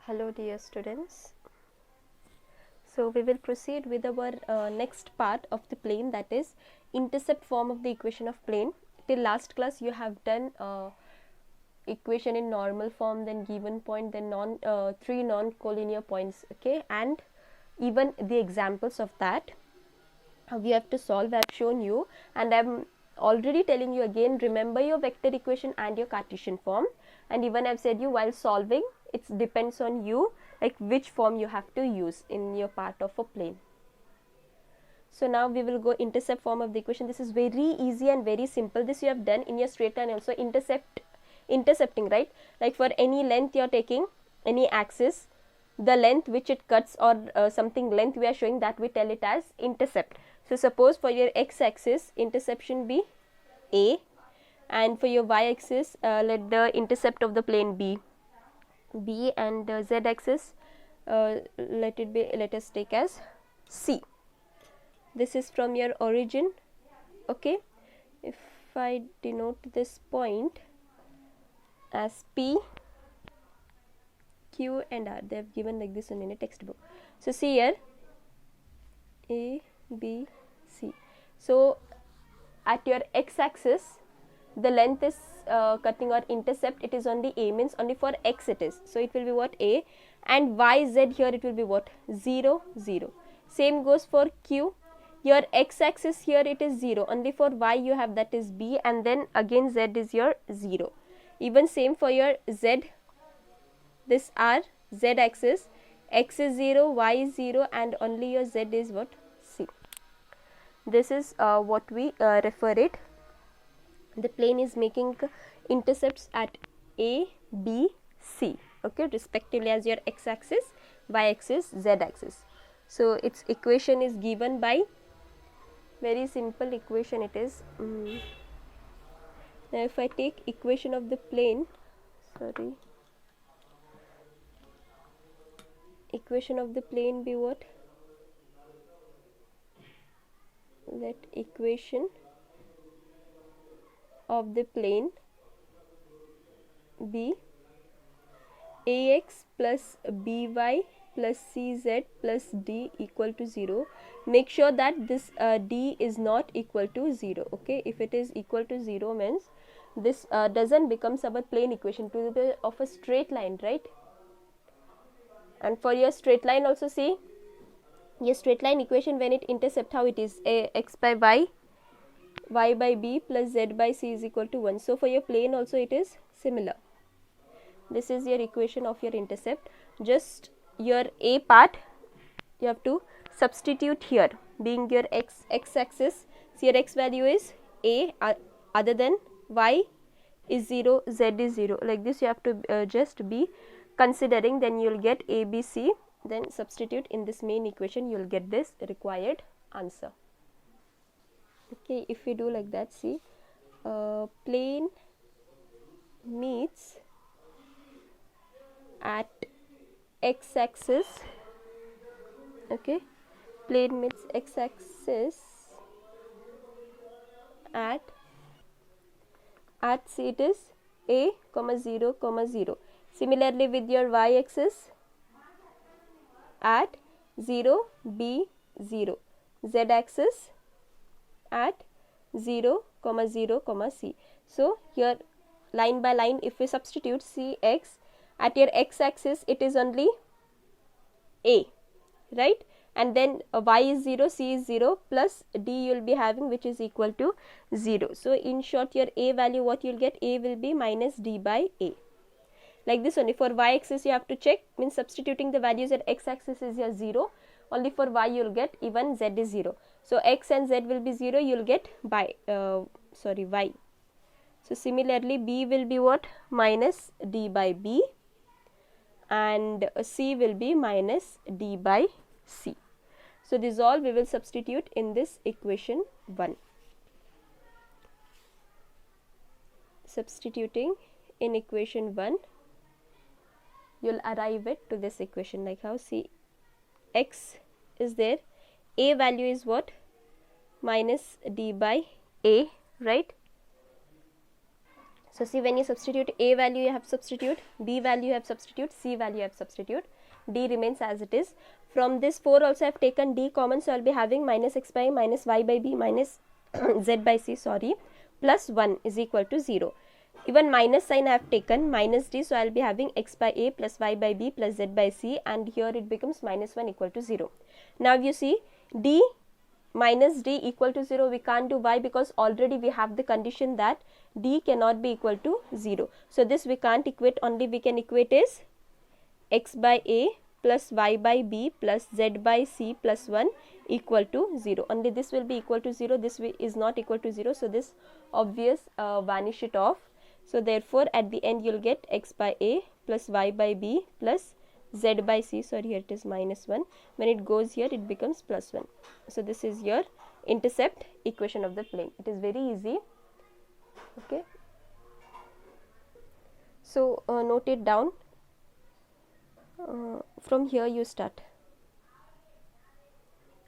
Hello dear students. So we will proceed with our next part of the plane, that is intercept form of the equation of plane. Till last class you have done equation in normal form, then given point, then three non-collinear points, okay, and even the examples of that we have to solve. I have shown you, and I am already telling you again, remember your vector equation and your Cartesian form. And even I have said you, while solving, it depends on you, like which form you have to use in your part of a plane. So now we will go intercept form of the equation. This is very easy and very simple. This you have done in your straight line also. Intercepting, right? Like for any length you are taking, any axis, the length which it cuts, or something length we are showing, that we tell it as intercept. So suppose for your x-axis interception be A, and for your y-axis let the intercept of the plane be B, and z-axis let us take as C. This is from your origin, okay. If I denote this point as P, Q and R, they have given like this in a textbook. So see here, A, B, C. So at your x-axis the length is cutting or intercept, it is only A, means only for x it is. So it will be what? A, and y, z here it will be what? 0, 0. Same goes for Q. Your x-axis here it is 0, only for y you have, that is B, and then again z is your 0. Even same for your z, this R, z-axis, x is 0, y is 0, and only your z is what? C. This is what we refer it. The plane is making intercepts at A, B, C, okay, respectively as your x-axis, y-axis, z-axis. So its equation is given by, very simple equation it is. Now if I take equation of the plane, equation of the plane be what? Let equation of the plane be ax plus by plus cz plus d equal to 0. Make sure that this d is not equal to 0, okay. If it is equal to 0 means this doesn't becomes our plane equation to the of a straight line, right? And for your straight line also, see your straight line equation, when it intercept, how it is? X by y, y by b plus z by c is equal to 1. So for your plane also it is similar. This is your equation of your intercept. Just your A part you have to substitute here, being your x-axis. So your x value is A, other than y is 0, z is 0. Like this you have to just be considering, then you will get A, B, C. Then substitute in this main equation, you will get this required answer. Okay, if we do like that, see, plane meets at x-axis, okay, plane meets x-axis at C, it is A, 0, 0. Similarly with your y-axis at 0, B, 0. Z-axis at 0, 0, C. So here line by line if we substitute, Cx at your x-axis it is only A, right? And then y is 0, c is 0, plus d you will be having, which is equal to 0. So in short, your A value, what you will get? A will be minus d by A. Like this only. For y-axis you have to check, means substituting the values at x-axis is your 0. Only for y you will get, even z is 0. So x and z will be 0, you will get by y. So similarly b will be what? Minus d by b, and c will be minus d by c. So this all we will substitute in this equation 1. Substituting in equation 1, you will arrive at to this equation, like how, see, x is there, A value is what? Minus d by A, right? So see, when you substitute A value you have substitute, B value you have substitute, C value you have substitute, D remains as it is. From this 4 also I have taken D common, so I will be having minus x by a minus y by b minus z by c, sorry, plus 1 is equal to 0. Even minus sign I have taken minus d, so I will be having x by a plus y by b plus z by c, and here it becomes minus 1 equal to 0. Now you see, d minus d equal to 0 we can't do. Why? Because already we have the condition that d cannot be equal to 0. So this we can't equate, only we can equate is x by a plus y by b plus z by c plus 1 equal to 0. Only this will be equal to 0, this is not equal to 0, so this obvious vanish it off. So therefore at the end you will get x by a plus y by b plus z by c, sorry here it is minus 1, when it goes here it becomes plus 1. So this is your intercept equation of the plane. It is very easy. Okay, so note it down. From here you start.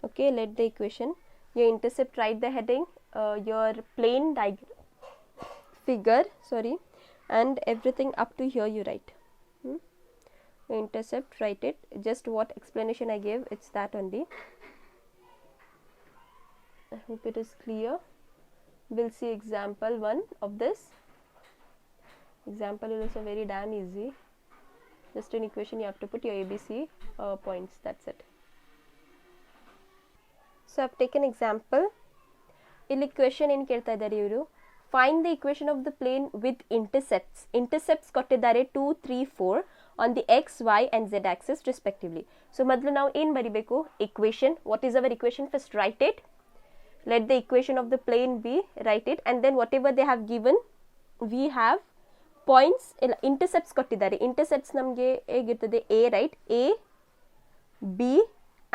Okay, let the equation, your intercept, write the heading, your plane figure, sorry, and everything up to here you write. Your intercept, write it, just what explanation I gave, it's that only. I hope it is clear. We'll see example 1 of this. Example is also very damn easy. Just an equation, you have to put your ABC points, that's it. So I have taken example. ಇಲ್ಲಿ equation ಏನು ಕೇಳ್ತಾ ಇದ್ದಾರೆ ಇವರು, find the equation of the plane with intercepts. Intercepts ಕೊಟ್ಟಿದ್ದಾರೆ 2, 3, 4 on the x, y and z axis respectively. So ಮೊದಲು ನಾವು ಏನು ಬರಿಬೇಕು, equation. What is our equation? First write it. Let the equation of the plane be, write it, and then whatever they have given we have points, intercepts ಕೊಟ್ಟಿದ್ದಾರೆ. Intercepts ನಮಗೆ ಹೇಗಿರ್ತದೆ, a, right, a, b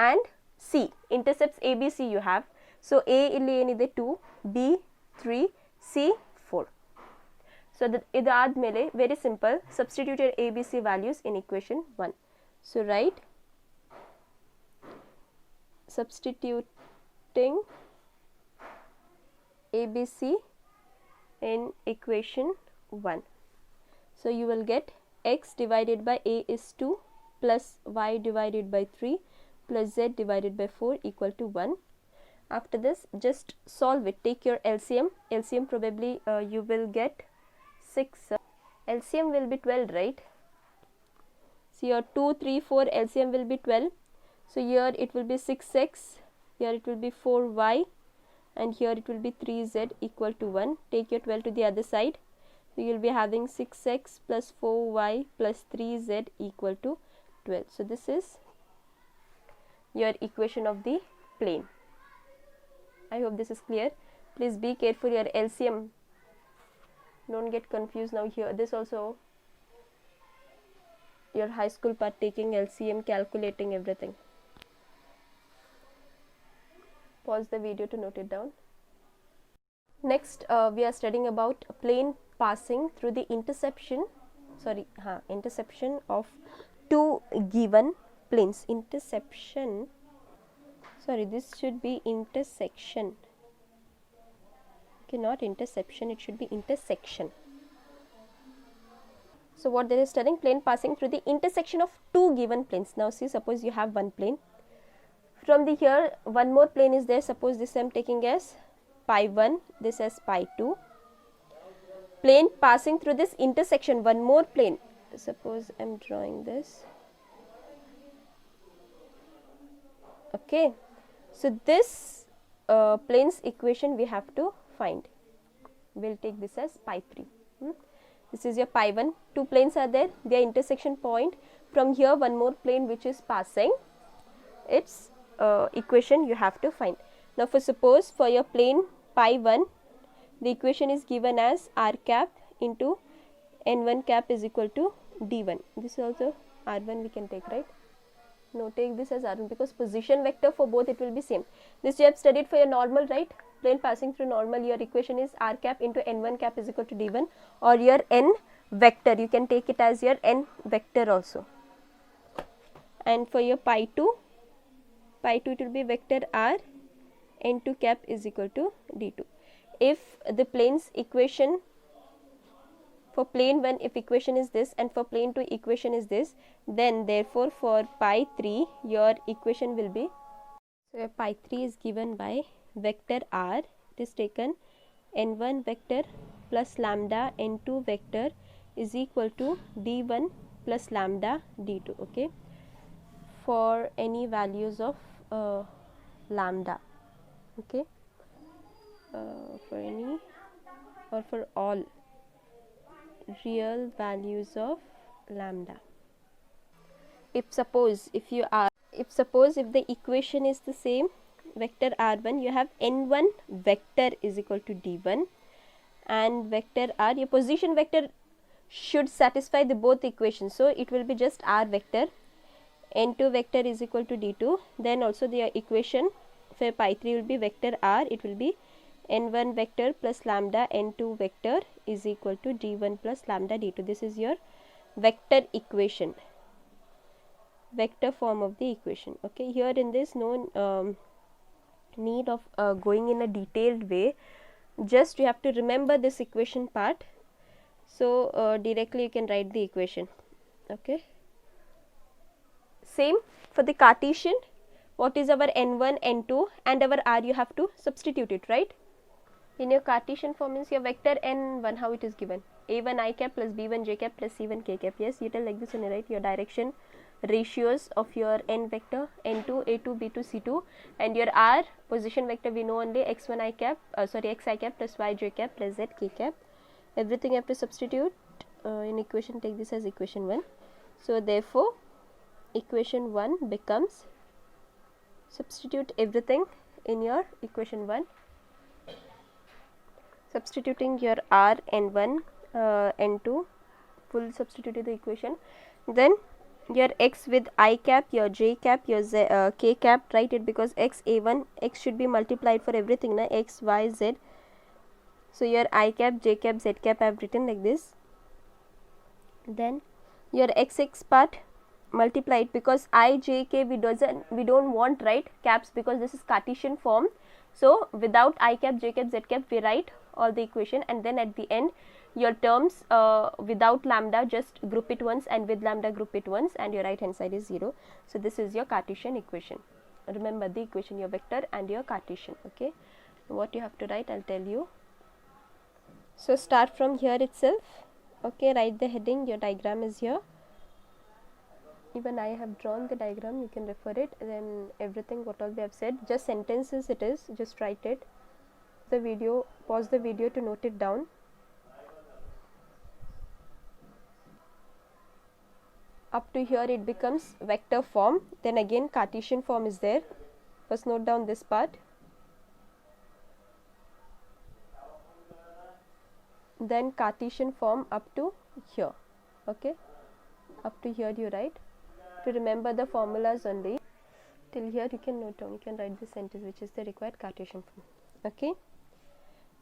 and c. Intercepts a, b, c you have. So a ಇಲ್ಲಿ ಏನಿದೆ 2, b 3, c 4. So ಇದಾದ್ಮೇಲೆ very simple, substitute your a, b, c values in equation 1. So write substituting a, b, c in equation 1. So you will get x divided by a is 2 plus y divided by 3 plus z divided by 4 equal to 1. After this just solve it, take your LCM. LCM probably you will get 6. LCM will be 12, right? So your 2, 3, 4 LCM will be 12. So here it will be 6x, here it will be 4y and here it will be 3z equal to 1. Take your 12 to the other side. So you will be having 6x plus 4y plus 3z equal to 12. So this is your equation of the plane. I hope this is clear. Please be careful, your LCM, don't get confused now here. This also your high school part, taking LCM, calculating everything. Pause the video to note it down. Next we are studying about a plane passing through the intersection of two given planes. This should be intersection. Okay, not interception, it should be intersection. So what they are studying, plane passing through the intersection of two given planes. Now see, suppose you have one plane. From the here one more plane is there. Suppose this I am taking as pi 1, this as pi 2. Plane passing through this intersection, one more plane. Suppose I am drawing this. Okay, so this plane's equation we have to find. We'll take this as pi 3. This is your pi 1. Two planes are there, their intersection point. From here one more plane which is passing, its equation you have to find. Now for suppose for your plane pi 1, the equation is given as r cap into n1 cap is equal to d1. This is also r1 we can take, right? No, take this as r1 because position vector for both it will be same. This you have studied for your normal, right? Plane passing through normal, your equation is r cap into n1 cap is equal to d1, or your n vector you can take it as your n vector also. And for your pi 2 it will be vector r n2 cap is equal to d2. If the plane's equation For plane 1 if equation is this and for plane 2 equation is this, then therefore for pi 3 your equation will be, so pi 3 is given by vector r, it is taken n1 vector plus lambda n2 vector is equal to d1 plus lambda d2, okay, for any values of lambda, okay, for any or for all real values of lambda. If suppose if the equation is the same, vector r1 you have n1 vector is equal to d1 and vector r, your position vector should satisfy the both equations, so it will be just r vector, n2 vector is equal to d2, then also the equation for pi 3 will be vector r, it will be n1 vector plus lambda n2 vector is equal to d1 plus lambda d2. This is your vector equation, vector form of the equation, okay. Here in this no need of going in a detailed way, just you have to remember this equation part, so directly you can write the equation, okay. Same for the Cartesian, what is our n1 n2 and our r, you have to substitute it, right. In your Cartesian form means your vector n1, how it is given, a1 I cap plus b1 j cap plus c1 k cap. Yes, you tell like this only, right. Your direction ratios of your n vector n2 a2 b2 c2 and your r position vector we know only x1 I cap x I cap plus y j cap plus z k cap. Everything you have to substitute in equation, take this as equation 1. So therefore equation 1 becomes, substitute everything in your equation 1, substituting your r n1 n2 full substitute the equation, then your x with I cap, your j cap, your z, k cap, write it because x a1 x should be multiplied for everything na, x y z, so your I cap, j cap, z cap I have written like this, then your x part multiplied because I j k we don't want write caps because this is Cartesian form, so without I cap, j cap, z cap we write all the equation, and then at the end your terms without lambda just group it once and with lambda group it once and your right hand side is 0. So this is your Cartesian equation. Remember the equation, your vector and your Cartesian, okay. What you have to write I'll tell you. So start from here itself, okay, write the heading, your diagram is here, even I have drawn the diagram, you can refer it, then everything what all we have said, just sentences it is, just write it, the video, pause the video to note it down. Up to here it becomes vector form, then again Cartesian form is there, first note down this part, then Cartesian form up to here, okay, up to here you write, to remember the formulas only, till here you can note down, you can write the sentence which is the required Cartesian form, okay.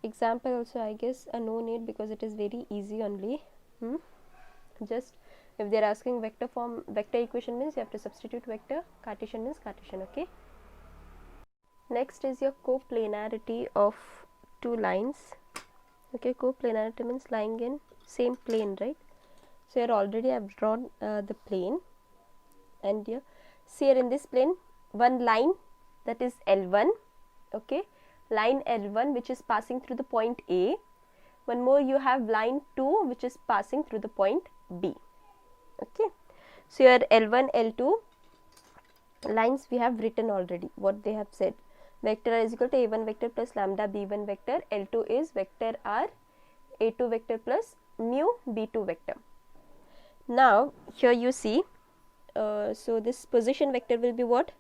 Example also I guess no need because it is very easy only, just if they are asking vector form, vector equation means you have to substitute vector, Cartesian means Cartesian, okay. Next is your coplanarity of two lines, okay. Coplanarity means lying in same plane, right. So here already I have drawn the plane, and here see here in this plane one line that is L1, okay, line L1 which is passing through the point A, one more you have line 2 which is passing through the point B, okay. So your L1 L2 lines we have written already, what they have said, vector r is equal to a1 vector plus lambda b1 vector, L2 is vector r, a2 vector plus mu b2 vector. Now here you see, so this position vector will be what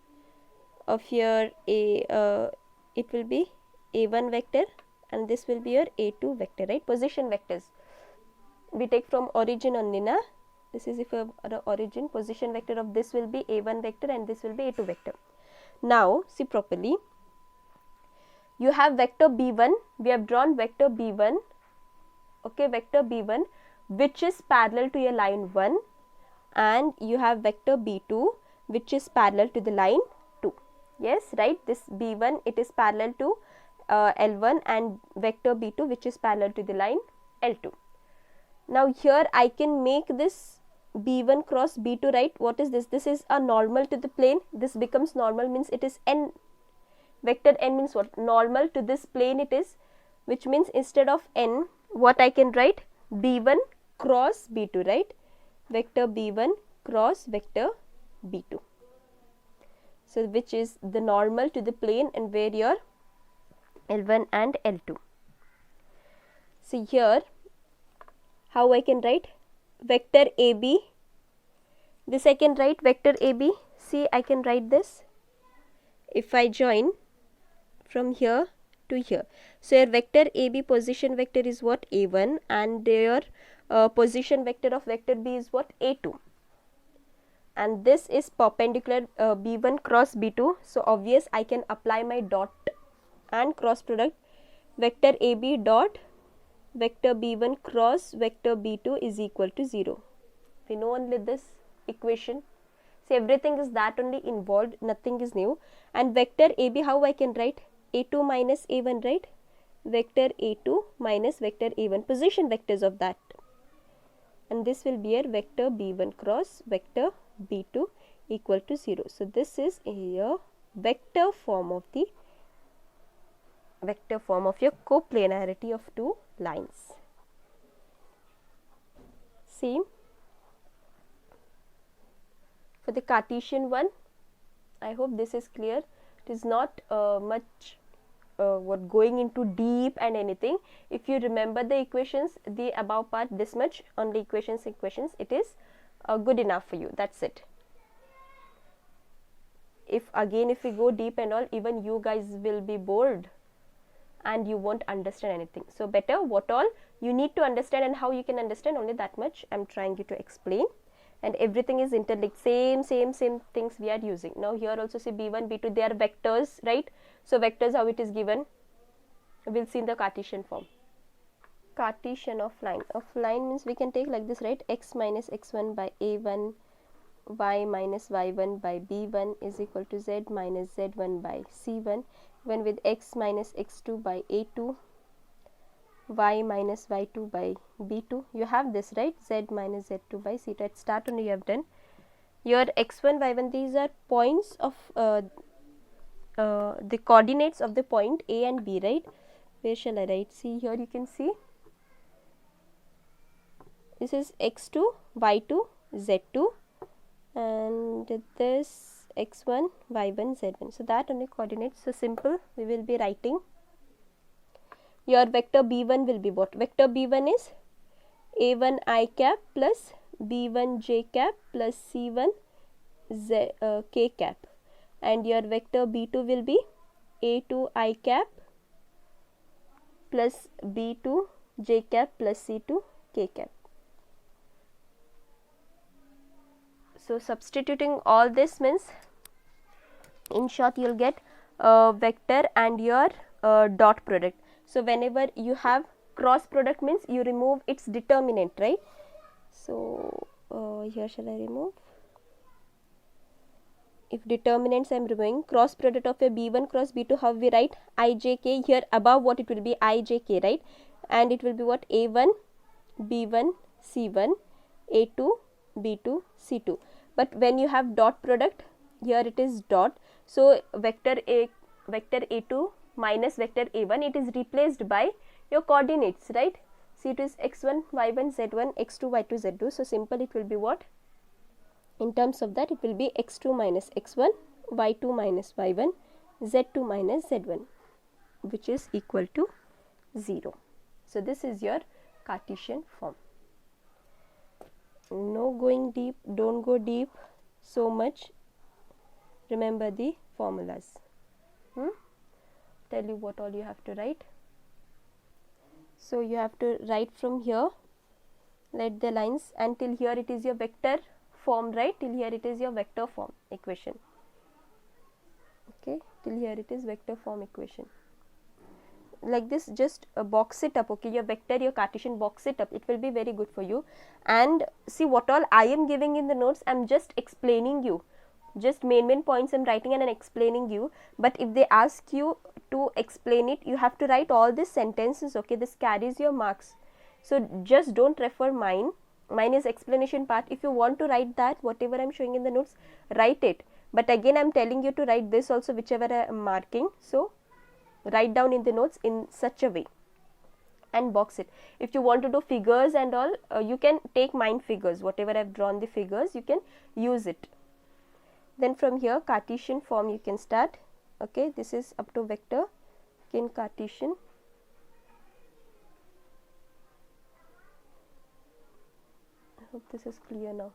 of your it will be a1 vector and this will be your a2 vector, right. Position vectors we take from origin only na, this is if a origin, position vector of this will be a1 vector and this will be a2 vector. Now see properly, you have vector b1, we have drawn vector b1, okay, vector b1 which is parallel to your line 1, and you have vector b2 which is parallel to the line 2, yes, right. This b1 it is parallel to L1 and vector b2 which is parallel to the line L2. Now here I can make this b1 cross b2, right? What is this? This is a normal to the plane. This becomes normal, means it is n. Vector n means what? Normal to this plane it is, which means instead of n, what I can write? b1 cross b2, right? Vector b1 cross vector b2. So which is the normal to the plane and where your L1 and L2. So here how I can write? Vector AB. This I can write vector AB. See, I can write this. If I join from here to here. So your vector AB position vector is what? A1, and your position vector of vector B is what? A2. And this is perpendicular B1 cross B2. So obvious I can apply my dot and cross product. Vector AB dot vector B1 cross vector B2 is equal to 0. We know only this equation. So everything is that only involved, nothing is new. And vector AB, how I can write? A2 minus A1, right? Vector A2 minus vector A1, position vectors of that. And this will be a vector B1 cross vector B2 equal to 0. So this is a vector form of your coplanarity of two lines. Same for the Cartesian one. I hope this is clear. It is not much going into deep and anything. If you remember the equations, the above part, this much only equations, it is good enough for you. That's it. If we go deep and all, even you guys will be bored and you won't understand anything. So better what all you need to understand and how you can understand, only that much I am trying you to explain. And everything is interlinked, same things we are using. Now here also see B1, B2, they are vectors, right? So vectors, how it is given, we will see in the Cartesian form. Cartesian of line. Of line means we can take like this, right? X minus x1 by a1, y minus y1 by b1 is equal to z minus z1 by c1. When with x minus x2 by a2, y minus y2 by b2, you have this, right? Z minus z2 by c2. At start only you have done. Your x1, y1, these are points of the coordinates of the point A and B, right? Where shall I write? See, here you can see this is x2, y2, z2, and this x1, y1, z1. So that only coordinates. So simple, we will be writing. Your vector b1 will be what? Vector b1 is a1 I cap plus b1 j cap plus c1 z, k cap, and your vector b2 will be a2 I cap plus b2 j cap plus c2 k cap. So substituting all this means, in short, you will get vector and your dot product. So whenever you have cross product means you remove its determinant, right? So here shall I remove? If determinants I am removing, cross product of a b1 cross b2, how we write? ijk. Here above what it will be? ijk, right? And it will be what? a1 b1 c1 a2 b2 c2. But when you have dot product, here it is dot. So vector a2 minus vector a1, it is replaced by your coordinates, right? See, it is x1 y1 z1 x2 y2 z2. So simple, it will be what? In terms of that, it will be x2 minus x1 y2 minus y1 z2 minus z1, which is equal to 0. So this is your Cartesian form. No going deep, don't go deep so much. Remember the formulas. Tell you what all you have to write. So you have to write from here, let the lines, and till here it is your vector form, right? Till here it is your vector form equation. Okay, till here it is vector form equation. Like this, just box it up. Okay, your vector, your Cartesian, box it up. It will be very good for you. And see what all I am giving in the notes, I am just explaining you. Just main points I am writing and explaining you. But if they ask you to explain it, you have to write all these sentences. Okay, this carries your marks. So just don't refer mine. Mine is explanation part. If you want to write that, whatever I am showing in the notes, write it. But again I am telling you to write this also, whichever I am marking. So write down in the notes in such a way and box it. If you want to do figures and all, you can take mine figures, whatever I have drawn the figures, you can use it. Then from here Cartesian form you can start. Okay, this is up to vector in Cartesian. I hope this is clear now.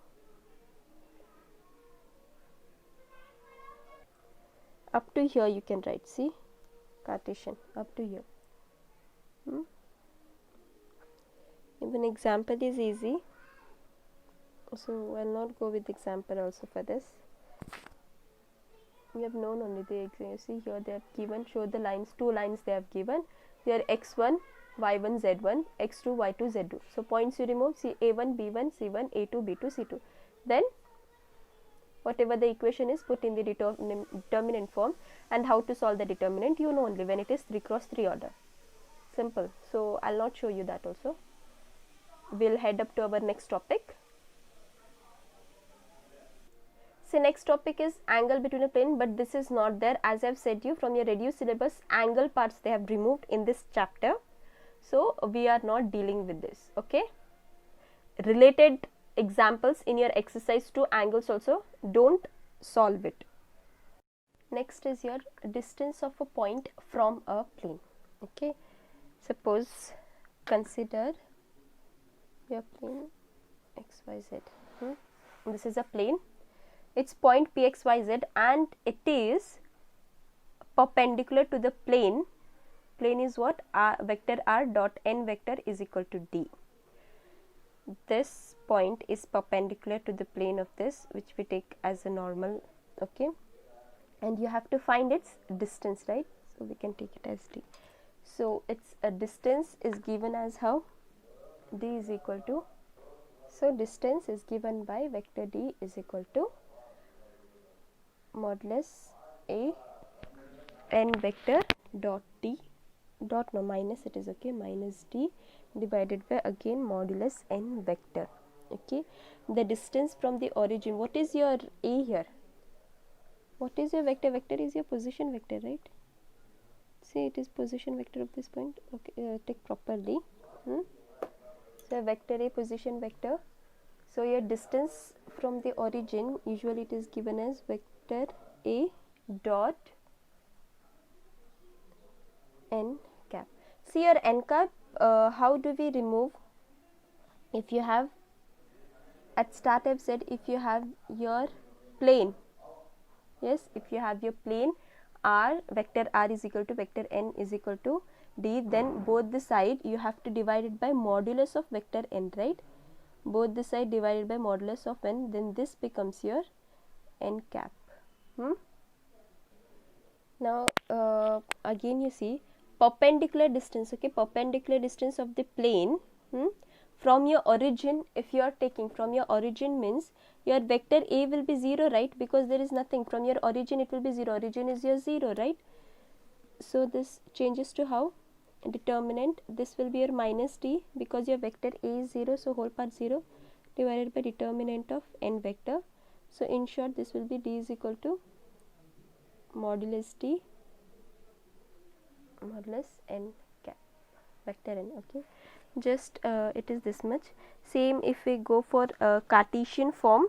Up to here you can write, see, Cartesian up to here. Even example is easy, so I will not go with example also for this. We have known only the example. See here they have given, show the lines, 2 lines they have given. Here x1, y1, z1, x2, y2, z2. So points you remove, see a1, b1, c1, a2, b2, c2. Then whatever the equation is, put in the determinant form, and how to solve the determinant you know only when it is 3 cross 3 order. Simple. So I will not show you that also. We will head up to our next topic. So next topic is angle between a plane, but this is not there, as I have said you, from your reduced syllabus angle parts they have removed in this chapter. So we are not dealing with this. Okay. Related examples in your exercise 2 angles also, don't solve it. Next is your distance of a point from a plane. Okay. Suppose consider your plane xyz. This is a plane. Its point pxyz and it is perpendicular to the plane. Plane is what? Vector r dot n vector is equal to d. This point is perpendicular to the plane of this, which we take as a normal. Okay, and you have to find its distance, right? So we can take it as d. So its a distance is given as how? D is equal to, so distance is given by vector d is equal to modulus a n vector dot d dot, no minus it is, okay, minus d divided by again modulus n vector. Okay, the distance from the origin, what is your a here? What is your vector? Vector is your position vector, right? See, it is position vector of this point. Okay, take properly. So vector a, position vector. So your distance from the origin, usually it is given as vector a dot n cap. See your n cap, how do we remove? If you have, at start I have said, if you have your plane, yes, if you have your plane r, vector r is equal to vector n is equal to d, then both the side you have to divide it by modulus of vector n, right? Both the side divided by modulus of n, then this becomes your n cap. Now again you see perpendicular distance, okay, perpendicular distance of the plane from your origin. If you are taking from your origin, means your vector a will be 0, right? Because there is nothing from your origin, it will be 0. Origin is your 0, right? So this changes to how? Determinant, this will be your minus d, because your vector a is 0, so whole part 0 divided by determinant of n vector. So in short, this will be d is equal to modulus d modulus n cap vector n. Okay, just it is this much. Same if we go for Cartesian form.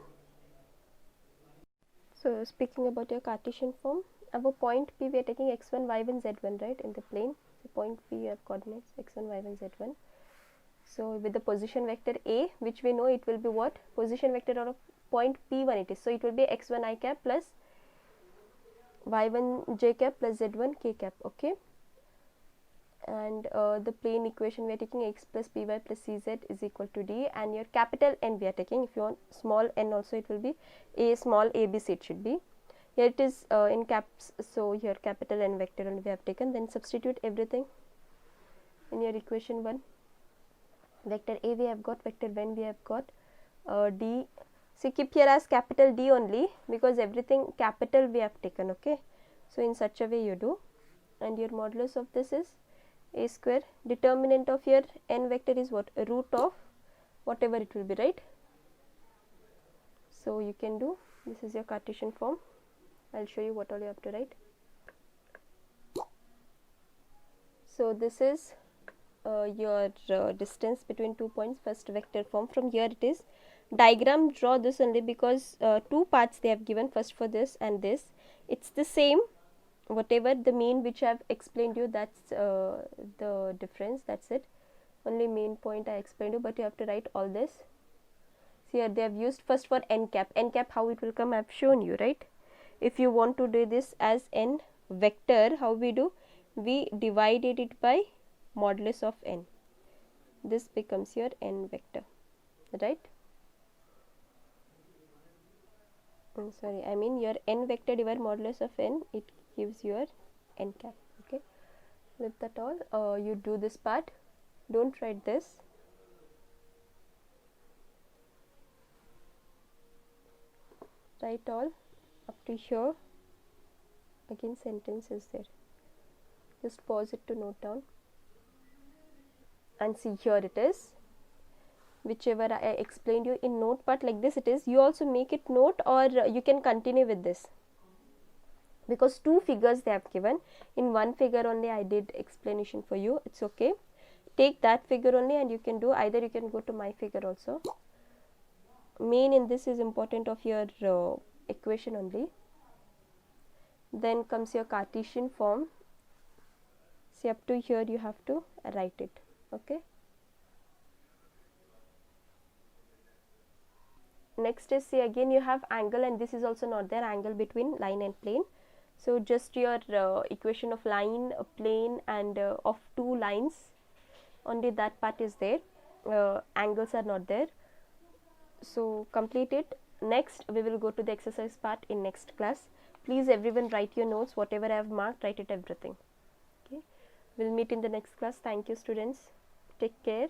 So speaking about your Cartesian form, our point P we are taking x1, y1, z1, right, in the plane. So point P you have coordinates x1, y1, z1. So with the position vector a, which we know it will be what? Position vector of point P1 it is. So it will be x1 I cap plus y1 j cap plus z1 k cap. Okay, and the plane equation we are taking x plus py plus cz is equal to d, and your capital N we are taking. If you want small n also, it will be a small abc, it should be. Here it is in caps, so here capital N vector only we have taken. Then substitute everything in your equation 1. Vector a we have got, vector n we have got, d. So keep here as capital D only, because everything capital we have taken. Okay, so in such a way you do, and your modulus of this is a square. Determinant of your n vector is what? Root of whatever it will be, right? So you can do, this is your Cartesian form. I'll show you what all you have to write. So this is your distance between 2 points, first vector form. From here it is diagram, draw this only because two parts they have given, first for this and this. It's the same, whatever the mean which I have explained you, that's the difference, that's it. Only main point I explained you, but you have to write all this. See, here they have used first for n cap. N cap, how it will come, I have shown you, right? If you want to do this as n vector, how we do? We divided it by modulus of n. This becomes your n vector, right? Sorry, I mean your n vector divided modulus of n, it gives your n cap. Okay, with that all, you do this part. Don't write this. Write all up to here. Again, sentence is there. Just pause it to note down. And see, here it is. Whichever I explained you in note part, like this it is. You also make it note, or you can continue with this, because two figures they have given. In one figure only I did explanation for you. It's okay. Take that figure only and you can do. Either you can go to my figure also. Main in this is important of your equation only. Then comes your Cartesian form. See, up to here you have to write it. Okay. Next is, see, again you have angle, and this is also not there, angle between line and plane. So just your equation of line, plane, and of two lines, only that part is there. Angles are not there. So complete it. Next we will go to the exercise part in next class. Please everyone write your notes, whatever I have marked, write it everything. Okay, we'll meet in the next class. Thank you students, take care.